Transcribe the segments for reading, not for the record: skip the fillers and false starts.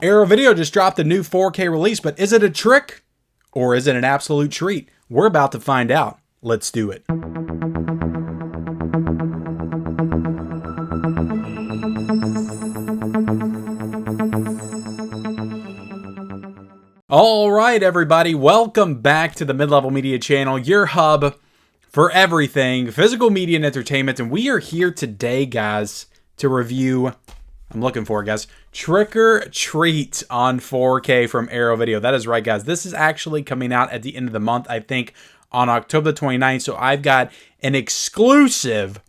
Arrow Video just dropped a new 4K release, but is it a trick or is it an absolute treat? We're about to find out. Let's do it. All right, everybody, welcome back to the Mid-Level Media channel, your hub for everything physical media and entertainment. And we are here today, guys, to review, I'm looking for it, guys, Trick or Treat on 4K from Arrow Video. That is right, guys. This is actually coming out at the end of the month, I think, on October the 29th. So I've got an exclusive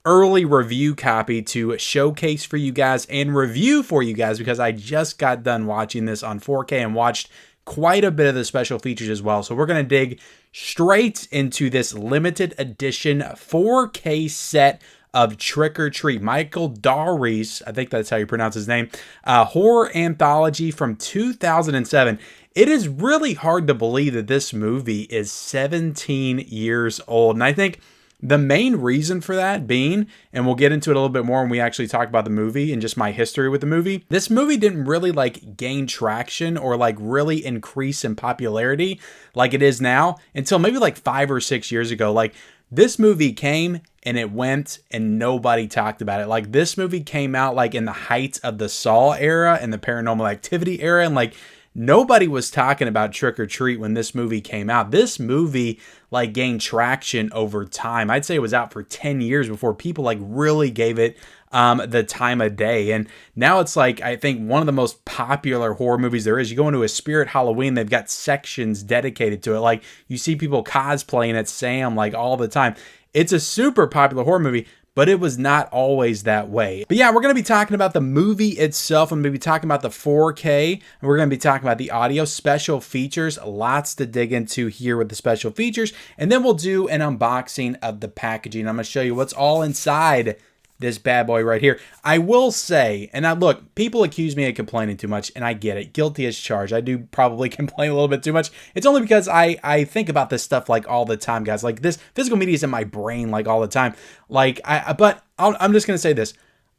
early review copy to showcase for you guys and review for you guys because I just got done watching this on 4K and watched quite a bit of the special features as well. So we're going to dig straight into this limited edition 4K set of Trick or Treat. Michael Dougherty's, I think that's how you pronounce his name, horror anthology from 2007. It is really hard to believe that this movie is 17 years old. And I think the main reason for that being, and we'll get into it a little bit more when we actually talk about the movie and just my history with the movie, this movie didn't really like gain traction or like really increase in popularity like it is now until maybe like 5 or 6 years ago. Like this movie came and it went and nobody talked about it. Like this movie came out like in the height of the Saw era and the Paranormal Activity era, and like nobody was talking about Trick or Treat when this movie came out. This movie like gained traction over time. I'd say it was out for 10 years before people like really gave it the time of day. And now it's like, I think one of the most popular horror movies there is. You go into a Spirit Halloween, they've got sections dedicated to it. Like you see people cosplaying as Sam like all the time. It's a super popular horror movie, but it was not always that way. But yeah, we're going to be talking about the movie itself. I'm going to be talking about the 4K, and we're going to be talking about the audio special features. Lots to dig into here with the special features. And then we'll do an unboxing of the packaging. I'm going to show you what's all inside this bad boy right here. I will say, and now look, people accuse me of complaining too much, and I get it. Guilty as charged. I do probably complain a little bit too much. It's only because I think about this stuff like all the time, guys. Like this physical media is in my brain like all the time. Like I'm just gonna say this.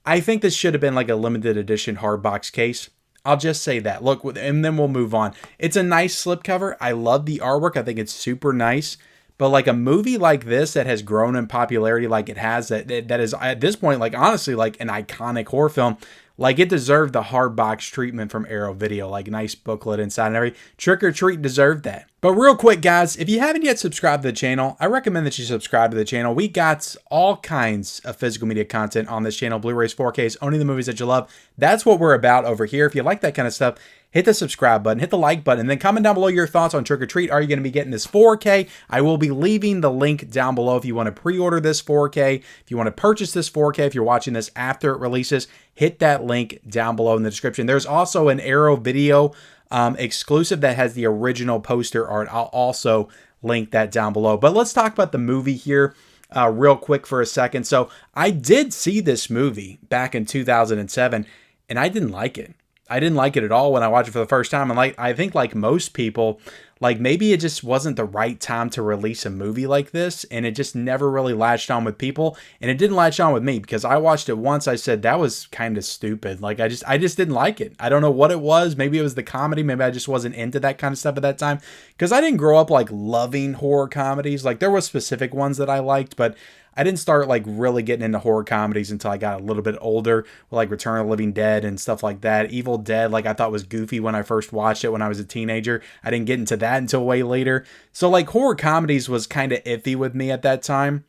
I think this should have been like a limited edition hardbox case. I'll just say that. Look, and then we'll move on. It's a nice slipcover. I love the artwork. I think it's super nice. But like a movie like this that has grown in popularity like it has, that is at this point, like honestly, like an iconic horror film, like it deserved the hard box treatment from Arrow Video, like nice booklet inside and everything. Trick or Treat deserved that. But real quick, guys, if you haven't yet subscribed to the channel, I recommend that you subscribe to the channel. We got all kinds of physical media content on this channel, Blu-rays, 4Ks, owning the movies that you love. That's what we're about over here. If you like that kind of stuff, hit the subscribe button, hit the like button, and then comment down below your thoughts on Trick or Treat. Are you going to be getting this 4K? I will be leaving the link down below if you want to pre-order this 4K. If you want to purchase this 4K, if you're watching this after it releases, hit that link down below in the description. There's also an Arrow Video exclusive that has the original poster art. I'll also link that down below. But let's talk about the movie here real quick for a second. So I did see this movie back in 2007, and I didn't like it. I didn't like it at all when I watched it for the first time. And like I think like most people, like maybe it just wasn't the right time to release a movie like this, and it just never really latched on with people. And it didn't latch on with me because I watched it once. I said that was kind of stupid. Like I just didn't like it. I don't know what it was. Maybe it was the comedy. Maybe I just wasn't into that kind of stuff at that time because I didn't grow up like loving horror comedies. Like there were specific ones that I liked, but I didn't start like really getting into horror comedies until I got a little bit older, like Return of the Living Dead and stuff like that. Evil Dead, like I thought was goofy when I first watched it when I was a teenager. I didn't get into that until way later. So like horror comedies was kind of iffy with me at that time.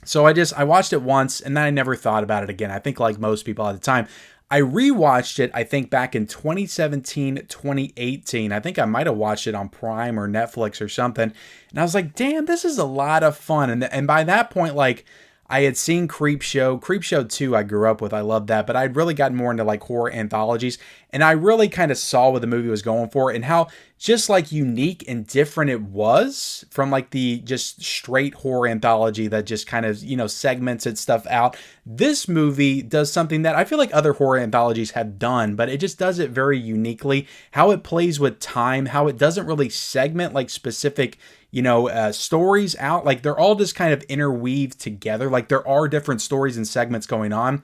So I watched it once and then I never thought about it again. I think like most people at the time. I rewatched it, I think back in 2017, 2018. I think I might have watched it on Prime or Netflix or something. And I was like, damn, this is a lot of fun. And by that point, like I had seen Creepshow 2 I grew up with. I loved that. But I'd really gotten more into like horror anthologies. And I really kind of saw what the movie was going for and how just like unique and different it was from like the just straight horror anthology that just kind of, you know, segments its stuff out. This movie does something that I feel like other horror anthologies have done, but it just does it very uniquely. How it plays with time, how it doesn't really segment like specific, you know, stories out. Like they're all just kind of interweaved together. Like there are different stories and segments going on,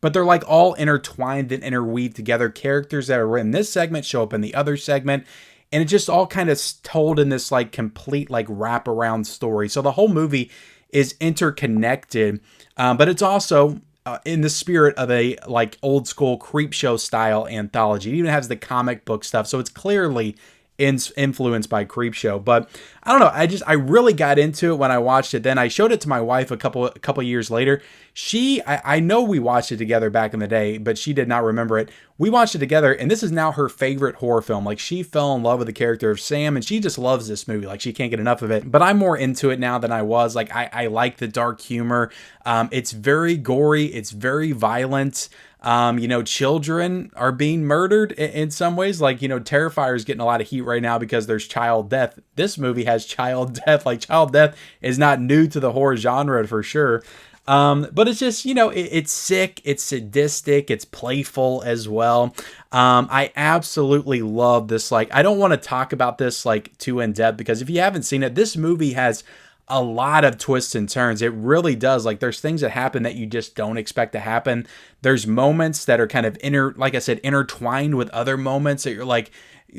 but they're like all intertwined and interweaved together. Characters that are in this segment show up in the other segment. And it just all kind of told in this like complete like wraparound story. So the whole movie is interconnected, but it's also in the spirit of a like old school Creepshow style anthology. It even has the comic book stuff. So it's clearly influenced by Creepshow. But I don't know, I really got into it when I watched it. Then I showed it to my wife a couple years later. I know we watched it together back in the day, but she did not remember it. We watched it together, and this is now her favorite horror film. Like, she fell in love with the character of Sam, and she just loves this movie. Like, she can't get enough of it. But I'm more into it now than I was. Like, I like the dark humor. It's very gory. It's very violent. Children are being murdered in some ways. Like, Terrifier is getting a lot of heat right now because there's child death. This movie has child death. Like, child death is not new to the horror genre for sure. But it's just, it's sick, it's sadistic, it's playful as well. I absolutely love this. Like, I don't want to talk about this like too in depth, because if you haven't seen it, this movie has a lot of twists and turns. It really does. Like, there's things that happen that you just don't expect to happen. There's moments that are kind of like I said, intertwined with other moments that you're like,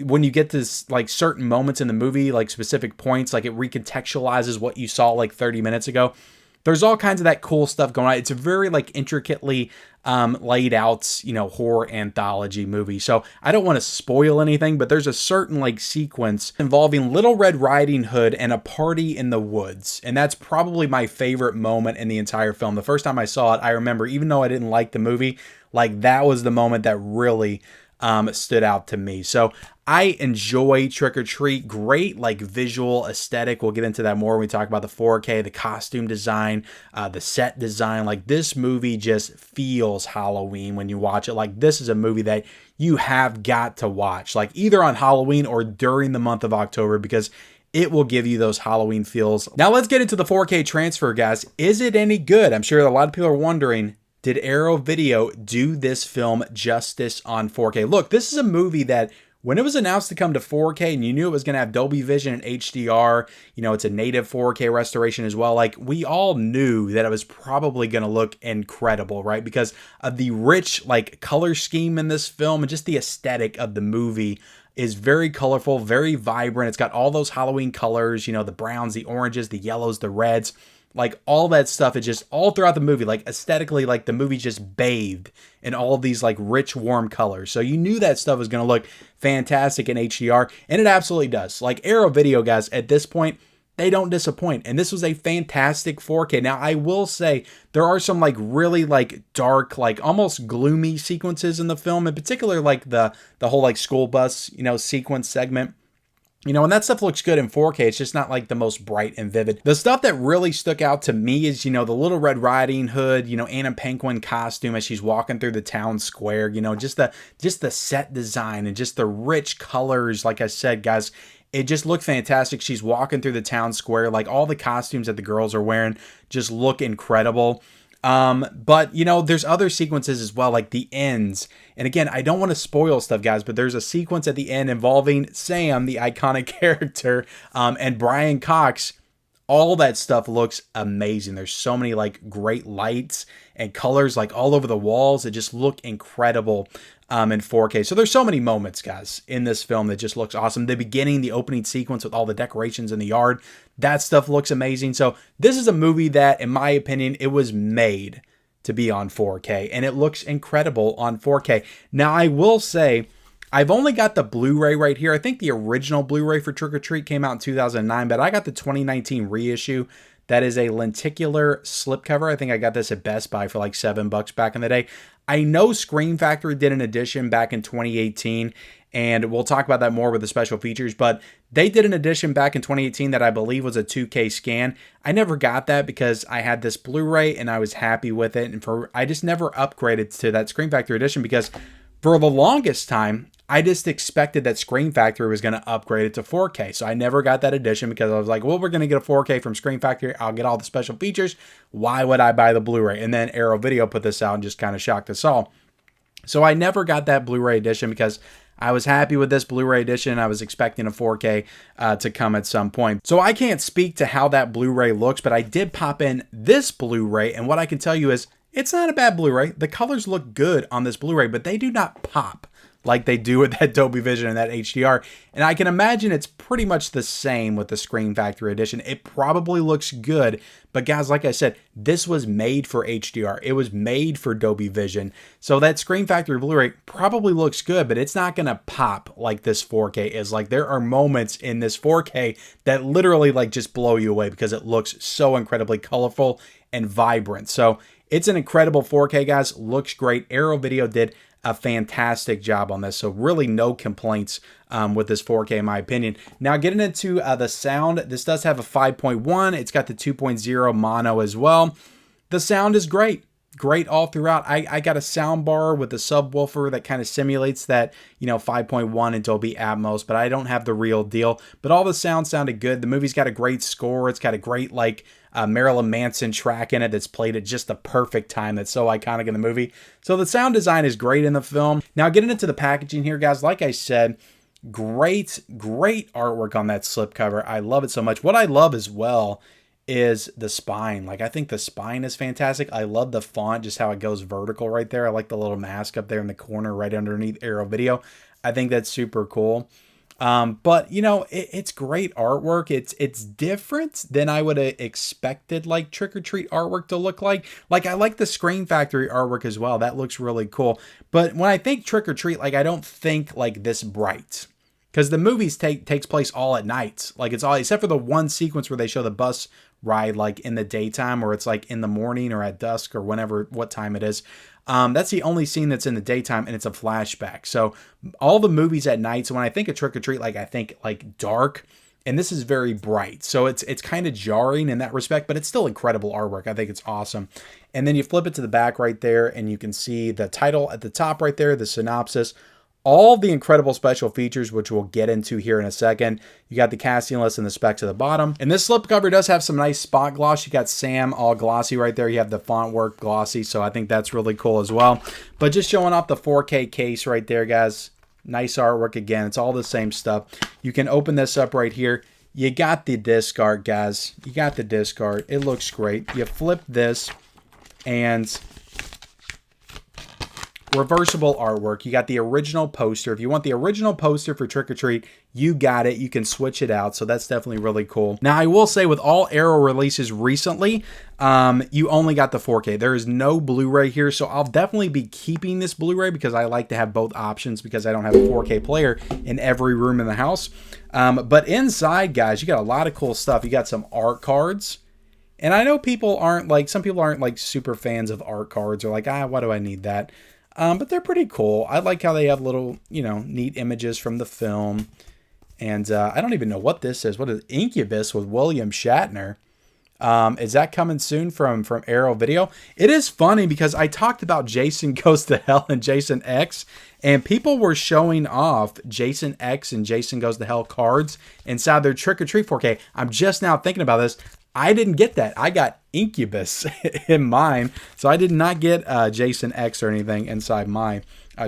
when you get this like certain moments in the movie, like specific points, like it recontextualizes what you saw like 30 minutes ago. There's all kinds of that cool stuff going on. It's a very like intricately laid out, horror anthology movie. So I don't want to spoil anything, but there's a certain like sequence involving Little Red Riding Hood and a party in the woods. And that's probably my favorite moment in the entire film. The first time I saw it, I remember, even though I didn't like the movie, like that was the moment that really stood out to me. So I enjoy Trick or Treat. Great like visual aesthetic. We'll get into that more when we talk about the 4K, the costume design, the set design. Like, this movie just feels Halloween when you watch it. Like, this is a movie that you have got to watch, like either on Halloween or during the month of October, because it will give you those Halloween feels. Now let's get into the 4K transfer, guys. Is it any good? I'm sure a lot of people are wondering, did Arrow Video do this film justice on 4K? Look, this is a movie that when it was announced to come to 4K and you knew it was going to have Dolby Vision and HDR, it's a native 4K restoration as well. Like, we all knew that it was probably going to look incredible, right? Because of the rich like color scheme in this film, and just the aesthetic of the movie is very colorful, very vibrant. It's got all those Halloween colors, the browns, the oranges, the yellows, the reds. Like, all that stuff is just all throughout the movie. Like, aesthetically, like the movie just bathed in all of these like rich, warm colors. So you knew that stuff was going to look fantastic in HDR, and it absolutely does. Like, Arrow Video, guys, at this point, they don't disappoint. And this was a fantastic 4K. Now, I will say there are some like really like dark, like almost gloomy sequences in the film, in particular, like the whole like school bus, sequence segment. And that stuff looks good in 4K. It's just not like the most bright and vivid. The stuff that really stuck out to me is, the Little Red Riding Hood, Anna Paquin costume as she's walking through the town square, just the set design and just the rich colors. Like I said, guys, it just looked fantastic. She's walking through the town square. Like, all the costumes that the girls are wearing just look incredible. But there's other sequences as well, like the ends. And again, I don't want to spoil stuff, guys, but there's a sequence at the end involving Sam, the iconic character, and Brian Cox. All that stuff looks amazing. There's so many like great lights and colors like all over the walls. It just look incredible in 4K. So there's so many moments, guys, in this film that just looks awesome. The beginning, the opening sequence with all the decorations in the yard, that stuff looks amazing. So this is a movie that, in my opinion, it was made to be on 4K, and it looks incredible on 4K. Now, I will say, I've only got the Blu-ray right here. I think the original Blu-ray for Trick or Treat came out in 2009, but I got the 2019 reissue. That is a lenticular slipcover. I think I got this at Best Buy for like $7 back in the day. I know Scream Factory did an edition back in 2018, and we'll talk about that more with the special features, but they did an edition back in 2018 that I believe was a 2K scan. I never got that because I had this Blu-ray and I was happy with it, and I just never upgraded to that Scream Factory edition because for the longest time, I just expected that Scream Factory was going to upgrade it to 4K. So I never got that edition because I was like, well, we're going to get a 4K from Scream Factory. I'll get all the special features. Why would I buy the Blu-ray? And then Arrow Video put this out and just kind of shocked us all. So I never got that Blu-ray edition because I was happy with this Blu-ray edition. I was expecting a 4K to come at some point. So I can't speak to how that Blu-ray looks, but I did pop in this Blu-ray, and what I can tell you is It's not a bad Blu-ray. The colors look good on this Blu-ray, but they do not pop like they do with that Dolby Vision and that HDR. And I can imagine it's pretty much the same with the Screen Factory Edition. It probably looks good, but guys, like I said, this was made for HDR. It was made for Dolby Vision. So that Screen Factory Blu-ray probably looks good, but it's not gonna pop like this 4K is. Like, there are moments in this 4K that literally like just blow you away because it looks so incredibly colorful and vibrant. So it's an incredible 4K, guys. Looks great. Arrow Video did a fantastic job on this, so really no complaints with this 4K in my opinion. Now getting into the sound, this does have a 5.1. It's got the 2.0 mono as well. The sound is great. Great all throughout. I got a sound bar with a subwoofer that kind of simulates that, 5.1 and Dolby Atmos, but I don't have the real deal. But all the sound sounded good. The movie's got a great score. It's got a great Marilyn Manson track in it that's played at just the perfect time. That's so iconic in the movie. So the sound design is great in the film. Now getting into the packaging here, guys, like I said, great artwork on that slipcover. I love it so much. What I love as well is the spine. Like, I think the spine is fantastic. I love the font, just how it goes vertical right there. I like the little mask up there in the corner right underneath Arrow Video. I think that's super cool. But it's great artwork. It's different than I would have expected like Trick or Treat artwork to look like. Like, I like the Screen Factory artwork as well. That looks really cool. But when I think Trick or Treat, like, I don't think like this bright. Because the movies takes place all at night. Like, it's all, except for the one sequence where they show the bus ride like in the daytime, or it's like in the morning or at dusk or what time it is. That's the only scene that's in the daytime, and it's a flashback. So all the movies at night. So when I think of Trick or Treat, like, I think like dark, and this is very bright. So it's kind of jarring in that respect, but it's still incredible artwork. I think it's awesome. And then you flip it to the back right there, and you can see the title at the top right there, the synopsis. All the incredible special features, which we'll get into here in a second. You got the casting list and the specs at the bottom. And this slipcover does have some nice spot gloss. You got Sam all glossy right there. You have the font work glossy, so I think that's really cool as well. But just showing off the 4K case right there, guys. Nice artwork again. It's all the same stuff. You can open this up right here. You got the disc art, guys. You got the disc art. It looks great. You flip this, and reversible artwork. You got the original poster. If you want the original poster for Trick or Treat, you got it. You can switch it out. So that's definitely really cool. Now, I will say with all Arrow releases recently, you only got the 4K. There is no Blu-ray here. So I'll definitely be keeping this Blu-ray because I like to have both options because I don't have a 4K player in every room in the house. But inside, guys, you got a lot of cool stuff. You got some art cards. And I know some people aren't like super fans of art cards, or like, why do I need that? But they're pretty cool. I like how they have little, neat images from the film. And I don't even know what this is. What is Incubus with William Shatner? Is that coming soon from Arrow Video? It is funny because I talked about Jason Goes to Hell and Jason X, and people were showing off Jason X and Jason Goes to Hell cards inside their Trick or Treat 4K. I'm just now thinking about this. I didn't get that. I got Incubus in mine. So I did not get Jason X or anything inside my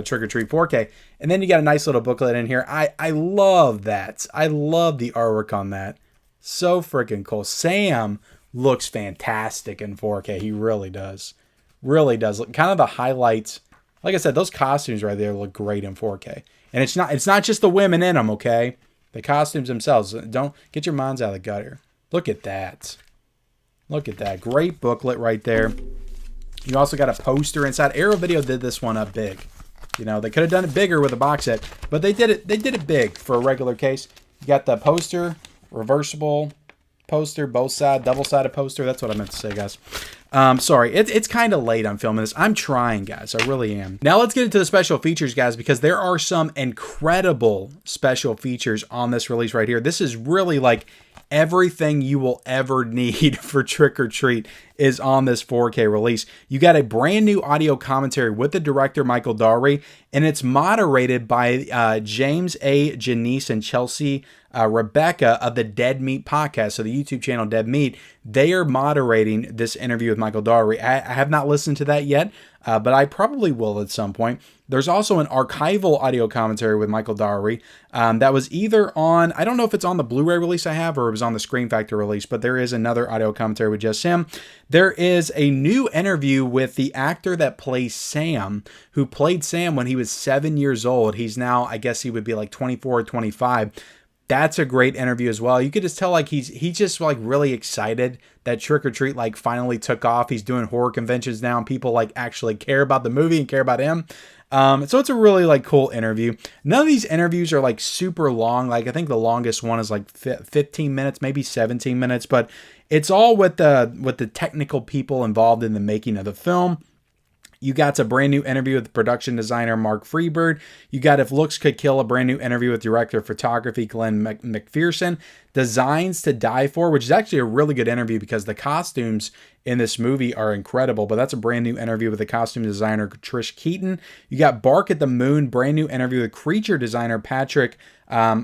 Trick or Treat 4K. And then you got a nice little booklet in here. I love that. I love the artwork on that. So freaking cool. Sam looks fantastic in 4K. He really does. Really does. Kind of the highlights. Like I said, those costumes right there look great in 4K. And it's not just the women in them, okay? The costumes themselves. Don't get your minds out of the gutter. Look at that. Look at that. Great booklet right there. You also got a poster inside. Arrow Video did this one up big. They could have done it bigger with a box set, but they did it big for a regular case. You got the poster, reversible poster, both side, double-sided poster. That's what I meant to say, guys. Sorry, it's kind of late on filming this. I'm trying, guys. I really am. Now let's get into the special features, guys, because there are some incredible special features on this release right here. This is really like everything you will ever need for Trick or Treat is on this 4K release. You got a brand new audio commentary with the director, Michael Daugherty, and it's moderated by James A. Janice and Chelsea Rebecca of the Dead Meat podcast. So the YouTube channel Dead Meat, they are moderating this interview with Michael Daugherty. I have not listened to that yet, but I probably will at some point. There's also an archival audio commentary with Michael Daugherty that was either on, I don't know if it's on the Blu-ray release I have or it was on the Screen Factory release, but there is another audio commentary with just him. there is a new interview with the actor that plays Sam, who played Sam when he was 7 years old. He's now, I guess he would be like 24 or 25. That's a great interview as well. You could just tell like he's just like really excited that Trick or Treat like finally took off. He's doing horror conventions now and people like actually care about the movie and care about him. So it's a really like cool interview. None of these interviews are like super long. Like I think the longest one is like 15 minutes, maybe 17 minutes, but it's all with the technical people involved in the making of the film. You got a brand new interview with production designer Mark Freebird. You got If Looks Could Kill, a brand new interview with director of photography Glenn McPherson. Designs to Die For, which is actually a really good interview because the costumes in this movie are incredible. But that's a brand new interview with the costume designer Trish Keaton. You got Bark at the Moon, brand new interview with creature designer Patrick. I'm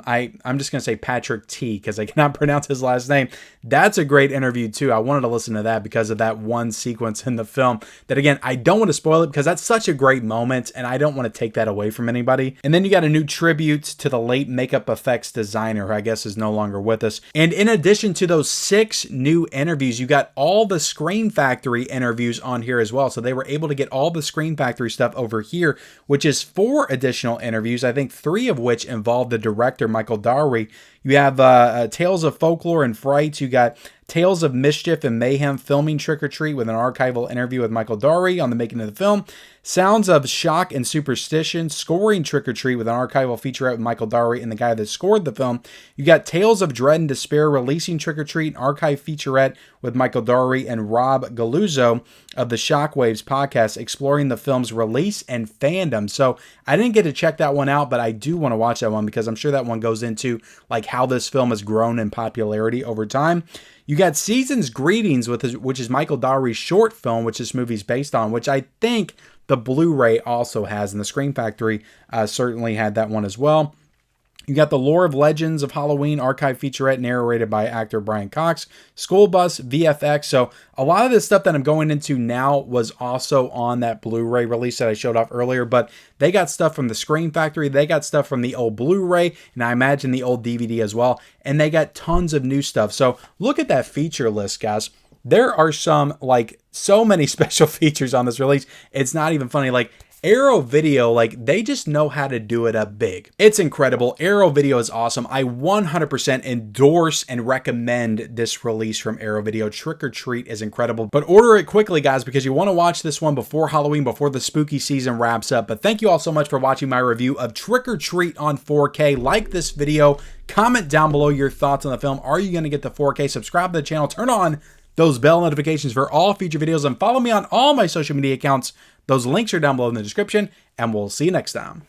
just going to say Patrick T because I cannot pronounce his last name. That's a great interview too. I wanted to listen to that because of that one sequence in the film that, again, I don't want to spoil it because that's such a great moment and I don't want to take that away from anybody. And then you got a new tribute to the late makeup effects designer who I guess is no longer with us. And in addition to those 6 new interviews, you got all the Screen Factory interviews on here as well. So they were able to get all the Screen Factory stuff over here, which is 4 additional interviews, I think 3 of which involve the director, Michael Dougherty. You have Tales of Folklore and Frights. You got Tales of Mischief and Mayhem filming Trick or Treat with an archival interview with Michael Dougherty on the making of the film. Sounds of Shock and Superstition, scoring Trick or Treat with an archival featurette with Michael Dougherty and the guy that scored the film. You got Tales of Dread and Despair, releasing Trick or Treat, an archive featurette with Michael Dougherty and Rob Galuzzo of the Shockwaves podcast, exploring the film's release and fandom. So I didn't get to check that one out, but I do want to watch that one because I'm sure that one goes into like how this film has grown in popularity over time. You got Season's Greetings, which is Michael Dougherty's short film, which this movie's based on, which I think the Blu-ray also has, and the Screen Factory certainly had that one as well. You got the Lore of Legends of Halloween archive featurette narrated by actor Brian Cox, School Bus, VFX. So a lot of this stuff that I'm going into now was also on that Blu-ray release that I showed off earlier, but they got stuff from the Screen Factory, they got stuff from the old Blu-ray, and I imagine the old DVD as well, and they got tons of new stuff. So look at that feature list, guys. There are so many special features on this release. It's not even funny. Like Arrow Video, they just know how to do it up big. It's incredible. Arrow Video is awesome. I 100% endorse and recommend this release from Arrow Video. Trick or Treat is incredible, but order it quickly, guys, because you want to watch this one before Halloween, before the spooky season wraps up. But thank you all so much for watching my review of Trick or Treat on 4K. Like this video, comment down below your thoughts on the film. Are you going to get the 4K? Subscribe to the channel, turn on those bell notifications for all future videos, and follow me on all my social media accounts. Those links are down below in the description, and we'll see you next time.